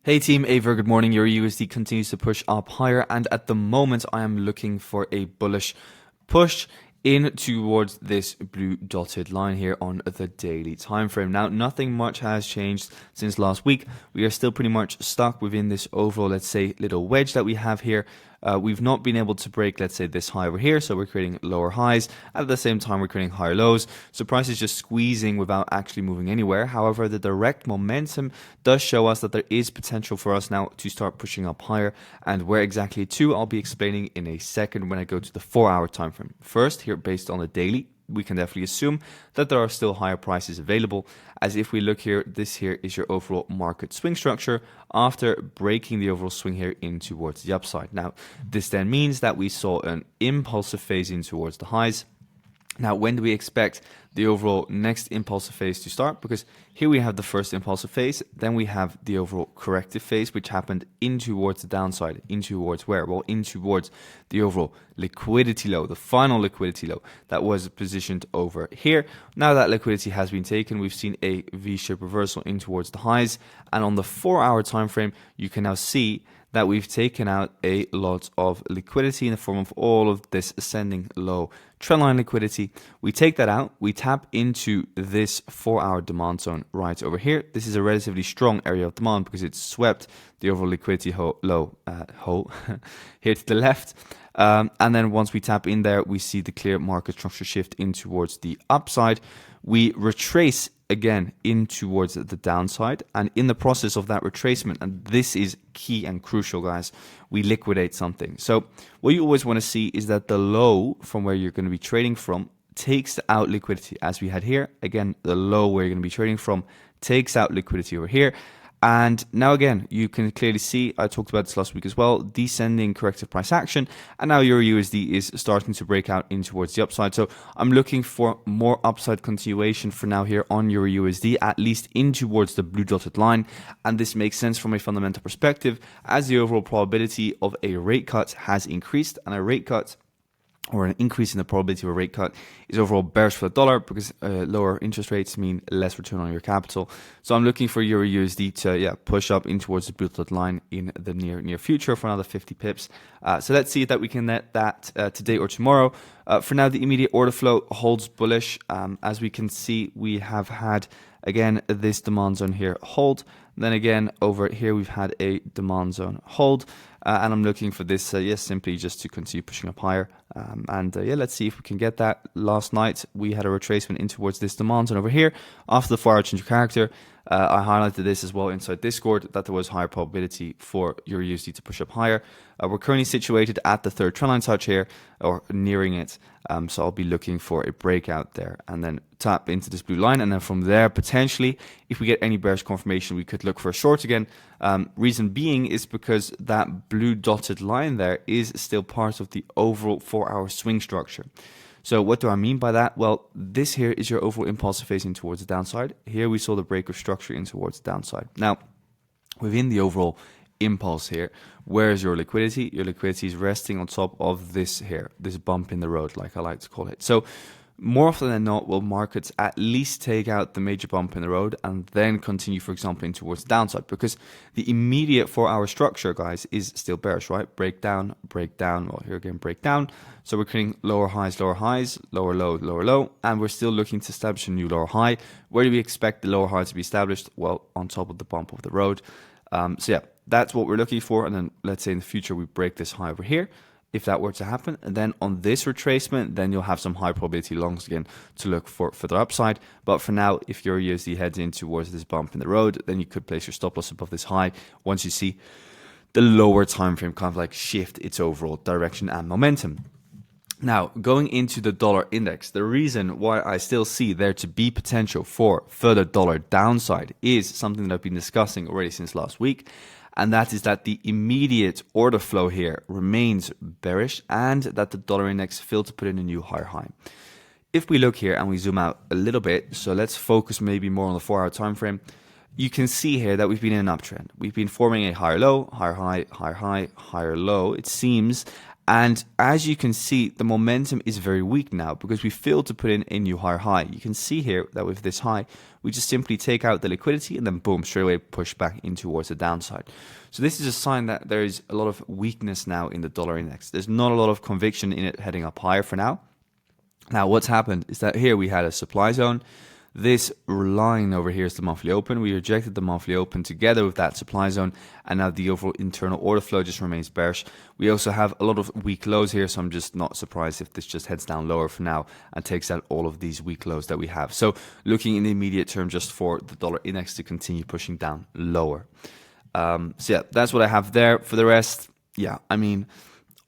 Hey team, a very good morning. Your USD continues to push up higher, and at the moment I am looking for a bullish push in towards this blue dotted line here on the daily time frame. Now, nothing much has changed since last week. We are still pretty much stuck within this overall, let's say, little wedge that we have here. We've not been able to break, let's say, this high over here, so we're creating lower highs. At the same time, we're creating higher lows. So price is just squeezing without actually moving anywhere. However, the direct momentum does show us that there is potential for us now to start pushing up higher. And where exactly to, I'll be explaining in a second when I go to the 4-hour time frame. First, here based on the daily, we can definitely assume that there are still higher prices available, as if we look here, this here is your overall market swing structure after breaking the overall swing here in towards the upside. Now, this then means that we saw an impulsive phase in towards the highs. Now, when do we expect the overall next impulsive phase to start? Because here we have the first impulsive phase, then we have the overall corrective phase, which happened in towards the downside, in towards where? Well, in towards the overall liquidity low, the final liquidity low that was positioned over here. Now that liquidity has been taken, we've seen a V-shaped reversal in towards the highs, and on the 4-hour time frame, you can now see that we've taken out a lot of liquidity in the form of all of this ascending low trendline liquidity. We take that out, we tap into this 4-hour demand zone right over here. This is a relatively strong area of demand because it's swept the overall liquidity low here to the left. And then once we tap in there, we see the clear market structure shift in towards the upside. We retrace again in towards the downside, and in the process of that retracement, and this is key and crucial, guys, we liquidate something. So what you always want to see is that the low from where you're going to be trading from takes out liquidity, as we had here. Again, the low where you're going to be trading from takes out liquidity over here. And now again, you can clearly see, I talked about this last week as well, descending corrective price action, and now EURUSD is starting to break out in towards the upside. So I'm looking for more upside continuation for now here on EURUSD, at least in towards the blue dotted line. And this makes sense from a fundamental perspective, as the overall probability of a rate cut has increased, and a rate cut or an increase in the probability of a rate cut is overall bearish for the dollar, because lower interest rates mean less return on your capital. So I'm looking for EURUSD to push up in towards the blue dotted line in the near future for another 50 pips. So let's see if that we can net that today or tomorrow. For now, the immediate order flow holds bullish. As we can see, we have had again this demand zone here hold. Then again over here we've had a demand zone hold. And I'm looking for this, simply just to continue pushing up higher. Let's see if we can get that. Last night, we had a retracement in towards this demand zone over here. After the 4-hour change of character, I highlighted this as well inside Discord, that there was higher probability for EURUSD to push up higher. We're currently situated at the third trendline touch here, or nearing it. So I'll be looking for a breakout there and then tap into this blue line. And then from there, potentially, if we get any bearish confirmation, we could look for a short again. Reason being is because that blue dotted line there is still part of the overall 4-hour swing structure. So what do I mean by that? Well, this here is your overall impulsive phase in towards the downside. Here we saw the break of structure in towards the downside. Now, within the overall impulse here, where is your liquidity? Your liquidity is resting on top of this here, this bump in the road, like I like to call it. So more often than not, will markets at least take out the major bump in the road and then continue, for example, in towards the downside? Because the immediate 4-hour structure, guys, is still bearish, right? Break down, well, here again, break down. So we're creating lower highs, lower low, and we're still looking to establish a new lower high. Where do we expect the lower high to be established? Well, on top of the bump of the road. That's what we're looking for. And then let's say in the future, we break this high over here. If that were to happen, and then on this retracement, then you'll have some high probability longs again to look for further upside. But for now, if your USD heads in towards this bump in the road, then you could place your stop loss above this high once you see the lower time frame kind of like shift its overall direction and momentum. Now, going into the dollar index, the reason why I still see there to be potential for further dollar downside is something that I've been discussing already since last week. And that is that the immediate order flow here remains bearish, and that the dollar index failed to put in a new higher high. If we look here and we zoom out a little bit, so let's focus maybe more on the 4-hour time frame, you can see here that we've been in an uptrend. We've been forming a higher low, higher high, higher high, higher low, it seems, And as you can see, the momentum is very weak now because we failed to put in a new higher high. You can see here that with this high, we just simply take out the liquidity and then boom, straight away push back in towards the downside. So this is a sign that there is a lot of weakness now in the dollar index. There's not a lot of conviction in it heading up higher for now. Now, what's happened is that here we had a supply zone. This line over here is the monthly open. We rejected the monthly open together with that supply zone, and now the overall internal order flow just remains bearish. We also have a lot of weak lows here, so I'm just not surprised if this just heads down lower for now and takes out all of these weak lows that we have. So looking in the immediate term just for the dollar index to continue pushing down lower. So yeah, that's what I have there. For the rest, yeah, I mean,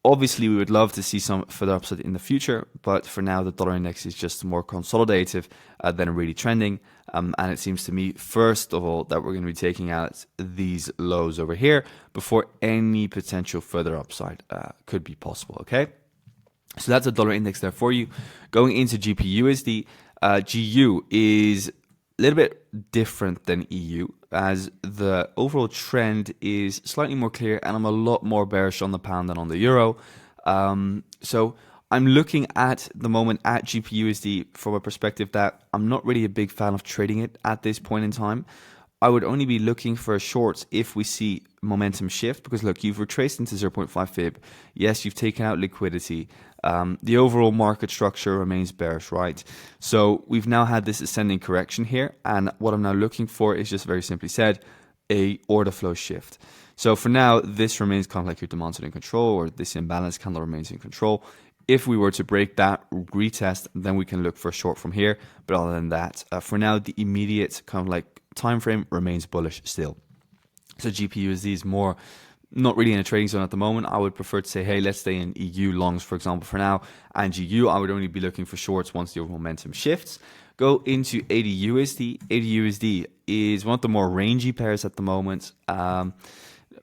obviously, we would love to see some further upside in the future, but for now, the dollar index is just more consolidative than really trending. And it seems to me, first of all, that we're going to be taking out these lows over here before any potential further upside could be possible, okay? So that's a dollar index there for you. Going into GBP USD, GU is a little bit different than EU, as the overall trend is slightly more clear, and I'm a lot more bearish on the pound than on the euro. So I'm looking at the moment at GBP USD from a perspective that I'm not really a big fan of trading it at this point in time. I would only be looking for shorts if we see momentum shift, because look, you've retraced into 0.5 fib. Yes, you've taken out liquidity. The overall market structure remains bearish, right? So we've now had this ascending correction here, and what I'm now looking for is just very simply said, a order flow shift. So for now, this remains kind of like your demand in control, or this imbalance candle remains in control. If we were to break that retest, then we can look for a short from here. But other than that, for now, the immediate kind of like time frame remains bullish still. So GBP USD is more not really in a trading zone at the moment. I would prefer to say, hey, let's stay in EU longs, for example, for now. And GU, I would only be looking for shorts once the overall momentum shifts. Go into AD USD. AD USD is one of the more rangy pairs at the moment.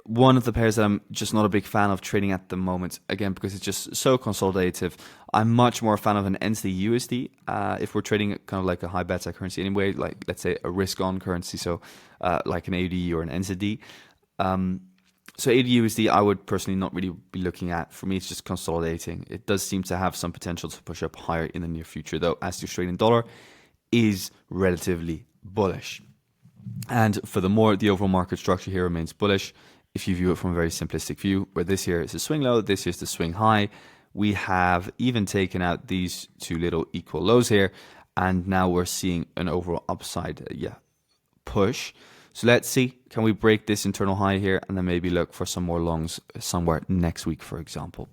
One of the pairs that I'm just not a big fan of trading at the moment, again, because it's just so consolidative. I'm much more a fan of an NZD USD. If we're trading kind of like a high beta currency anyway, like let's say a risk-on currency, so like an AUD or an NZD. So AD USD, I would personally not really be looking at. For me, it's just consolidating. It does seem to have some potential to push up higher in the near future, though, as the Australian dollar is relatively bullish. And furthermore, the overall market structure here remains bullish. If you view it from a very simplistic view, where this here is the swing low, this here is the swing high, we have even taken out these two little equal lows here, and now we're seeing an overall upside push. So let's see, can we break this internal high here and then maybe look for some more longs somewhere next week, for example.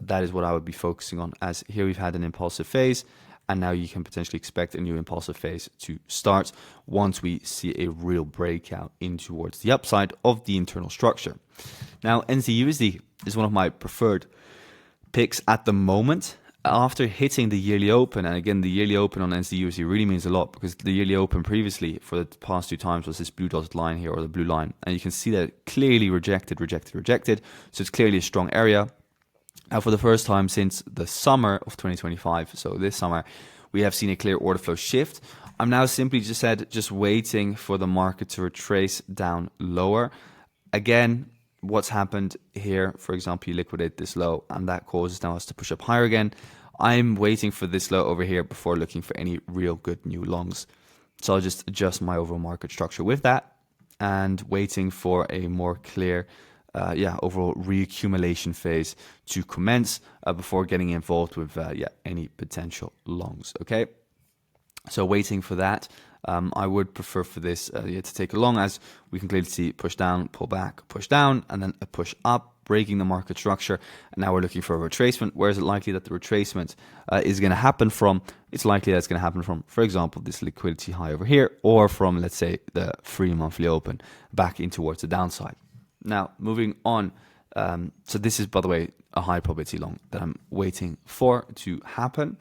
That is what I would be focusing on, as here we've had an impulsive phase, and now you can potentially expect a new impulsive phase to start once we see a real breakout in towards the upside of the internal structure. Now, NZD USD is one of my preferred picks at the moment. After hitting the yearly open, and again, the yearly open on NZD USD really means a lot, because the yearly open previously for the past two times was this blue dotted line here, or the blue line, and you can see that it clearly rejected. So it's clearly a strong area. Now, for the first time since the summer of 2025, so this summer, we have seen a clear order flow shift. I'm now simply just waiting for the market to retrace down lower. Again, what's happened here, for example, you liquidate this low, and that causes now us to push up higher again. I'm waiting for this low over here before looking for any real good new longs. So I'll just adjust my overall market structure with that, and waiting for a more clear overall reaccumulation phase to commence before getting involved with any potential longs. Okay, so waiting for that. I would prefer for this to take a long, as we can clearly see push down, pull back, push down, and then a push up, breaking the market structure. And now we're looking for a retracement. Where is it likely that the retracement is going to happen from? It's likely that it's going to happen from, for example, this liquidity high over here, or from, let's say, the free monthly open back in towards the downside. Now, moving on, so this is, by the way, a high probability long that I'm waiting for to happen.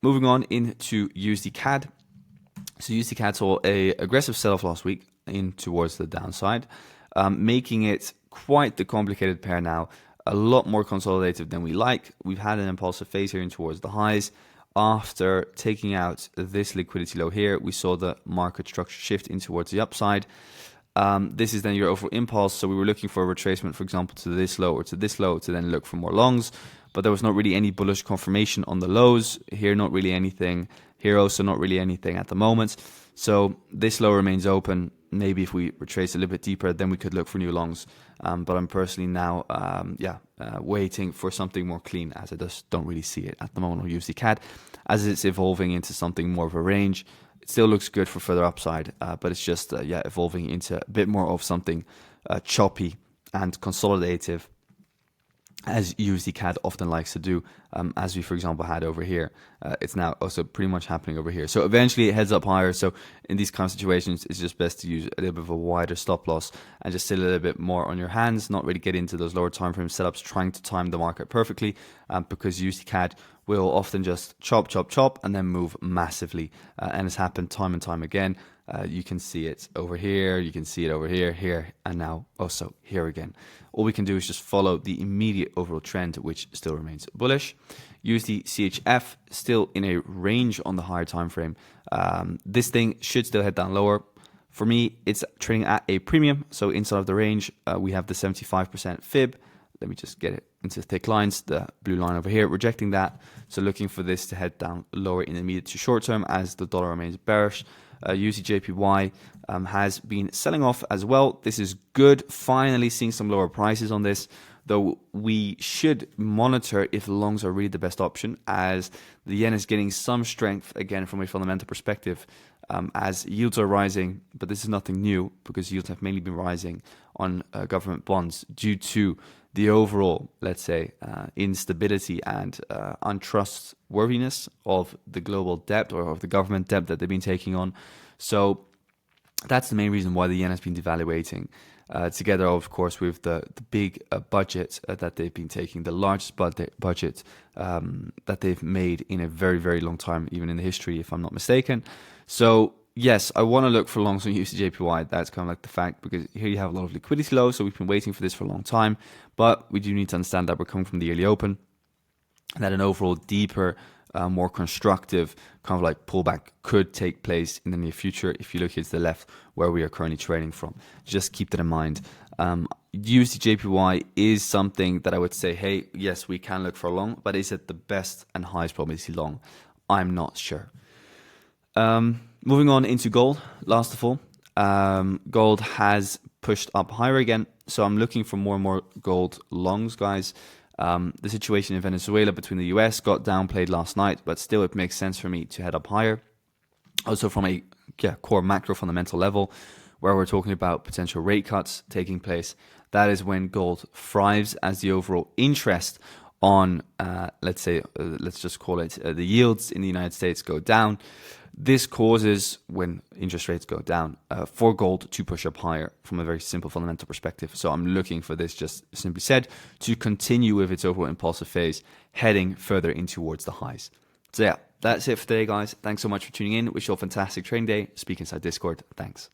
Moving on into USD CAD. So USD CAD saw a aggressive sell-off last week in towards the downside, making it quite the complicated pair now, a lot more consolidated than we like. We've had an impulsive phase here in towards the highs. After taking out this liquidity low here, we saw the market structure shift in towards the upside. This is then your overall impulse. So we were looking for a retracement, for example, to this low or to this low to then look for more longs. But there was not really any bullish confirmation on the lows. Here, not really anything. Here also not really anything at the moment. So this low remains open. Maybe if we retrace a little bit deeper, then we could look for new longs. But I'm personally now, waiting for something more clean, as I just don't really see it at the moment on USD CAD, as it's evolving into something more of a range. It still looks good for further upside, but it's just evolving into a bit more of something choppy and consolidative, as USD CAD often likes to do, as we, for example, had over here. It's now also pretty much happening over here. So eventually it heads up higher. So in these kind of situations, it's just best to use a little bit of a wider stop loss and just sit a little bit more on your hands, not really get into those lower time frame setups, trying to time the market perfectly, because USD CAD will often just chop, chop, chop, and then move massively. And it's happened time and time again. You can see it over here, you can see it over here, here, and now also here again. All we can do is just follow the immediate overall trend, which still remains bullish. USD CHF still in a range on the higher time frame. This thing should still head down lower. For me, it's trading at a premium, so inside of the range, we have the 75% fib. Let me just get it into thick lines, the blue line over here, rejecting that. So looking for this to head down lower in the immediate to short term as the dollar remains bearish. USD JPY has been selling off as well. This is good. Finally seeing some lower prices on this, though we should monitor if longs are really the best option, as the yen is getting some strength again from a fundamental perspective, as yields are rising. But this is nothing new, because yields have mainly been rising on government bonds due to the overall, let's say, instability and untrustworthiness of the global debt or of the government debt that they've been taking on. So that's the main reason why the yen has been devaluating, together, of course, with the big budget that they've been taking, the largest budget that they've made in a very, very long time, even in the history, if I'm not mistaken. So yes, I want to look for longs on USD JPY. That's kind of like the fact, because here you have a lot of liquidity low, so we've been waiting for this for a long time. But we do need to understand that we're coming from the yearly open, and that an overall deeper, more constructive kind of like pullback could take place in the near future. If you look here to the left, where we are currently trading from, just keep that in mind. USD JPY is something that I would say, hey, yes, we can look for a long, but is it the best and highest probability long? I'm not sure. Moving on into gold, last of all, gold has pushed up higher again. So I'm looking for more and more gold longs, guys. The situation in Venezuela between the US got downplayed last night, but still it makes sense for me to head up higher. Also from a core macro fundamental level, where we're talking about potential rate cuts taking place, that is when gold thrives, as the overall interest on, let's just call it the yields in the United States go down. This causes, when interest rates go down, for gold to push up higher from a very simple fundamental perspective. So I'm looking for this, just simply said, to continue with its overall impulsive phase, heading further in towards the highs. So yeah, that's it for today, guys. Thanks so much for tuning in. Wish you all a fantastic trading day. Speak inside Discord. Thanks.